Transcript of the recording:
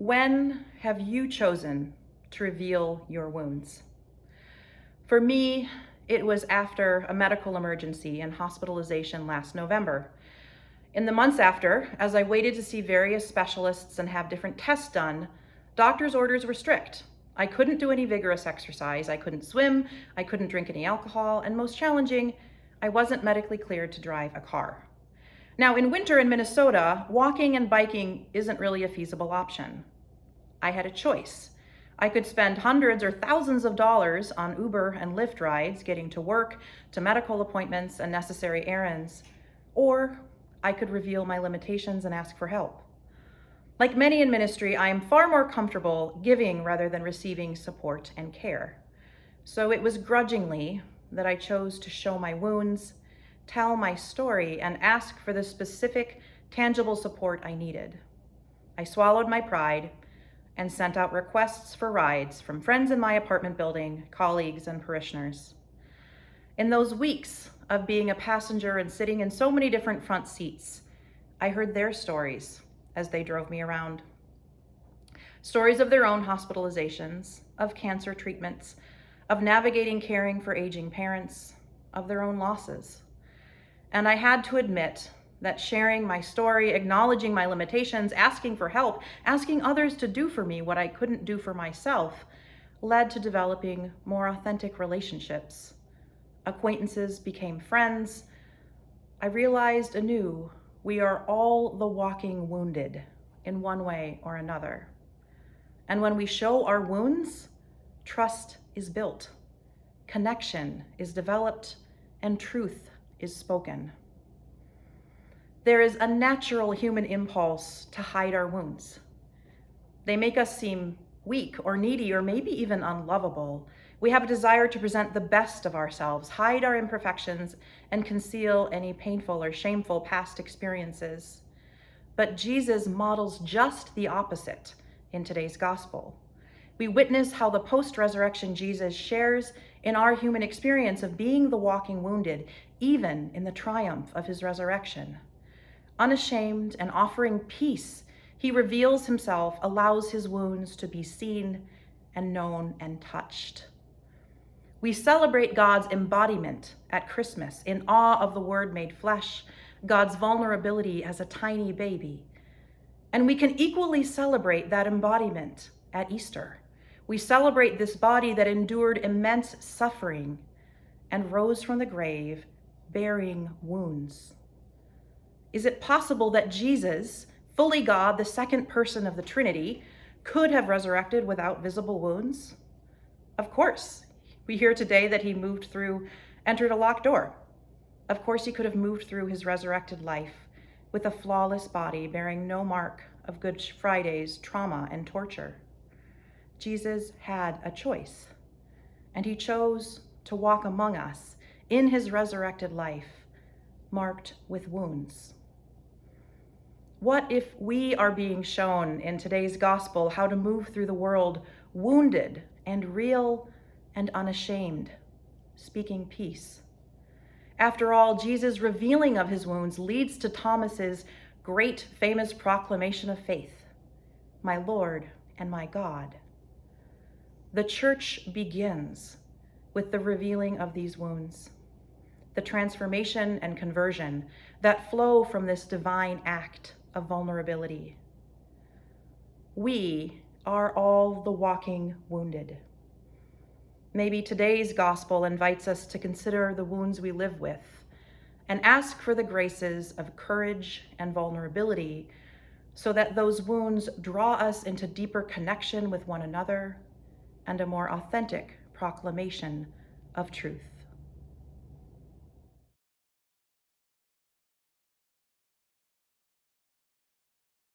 When have you chosen to reveal your wounds? For me, it was after a medical emergency and hospitalization last November. In the months after, as I waited to see various specialists and have different tests done, doctors' orders were strict. I couldn't do any vigorous exercise, I couldn't swim, I couldn't drink any alcohol, and most challenging, I wasn't medically cleared to drive a car. Now, in winter in Minnesota, walking and biking isn't really a feasible option. I had a choice. I could spend hundreds or thousands of dollars on Uber and Lyft rides getting to work, to medical appointments and necessary errands, or I could reveal my limitations and ask for help. Like many in ministry, I am far more comfortable giving rather than receiving support and care. So it was grudgingly that I chose to show my wounds, tell my story, and ask for the specific, tangible support I needed. I swallowed my pride and sent out requests for rides from friends in my apartment building, colleagues, and parishioners. In those weeks of being a passenger and sitting in so many different front seats, I heard their stories as they drove me around. Stories of their own hospitalizations, of cancer treatments, of navigating caring for aging parents, of their own losses. And I had to admit that sharing my story, acknowledging my limitations, asking for help, asking others to do for me what I couldn't do for myself, led to developing more authentic relationships. Acquaintances became friends. I realized anew we are all the walking wounded in one way or another. And when we show our wounds, trust is built, connection is developed, and truth is spoken. There is a natural human impulse to hide our wounds. They make us seem weak or needy or maybe even unlovable. We have a desire to present the best of ourselves, hide our imperfections, and conceal any painful or shameful past experiences. But Jesus models just the opposite in today's gospel. We witness how the post-resurrection Jesus shares in our human experience of being the walking wounded, even in the triumph of his resurrection. Unashamed and offering peace, he reveals himself, allows his wounds to be seen and known and touched. We celebrate God's embodiment at Christmas in awe of the Word made flesh, God's vulnerability as a tiny baby. And we can equally celebrate that embodiment at Easter. We celebrate this body that endured immense suffering and rose from the grave bearing wounds. Is it possible that Jesus, fully God, the second person of the Trinity, could have resurrected without visible wounds? Of course. We hear today that he entered a locked door. Of course, he could have moved through his resurrected life with a flawless body bearing no mark of Good Friday's trauma and torture. Jesus had a choice, and he chose to walk among us in his resurrected life, marked with wounds. What if we are being shown in today's gospel how to move through the world wounded and real and unashamed, speaking peace? After all, Jesus' revealing of his wounds leads to Thomas's great famous proclamation of faith, "My Lord and my God." The church begins with the revealing of these wounds, the transformation and conversion that flow from this divine act of vulnerability. We are all the walking wounded. Maybe today's gospel invites us to consider the wounds we live with and ask for the graces of courage and vulnerability so that those wounds draw us into deeper connection with one another and a more authentic proclamation of truth.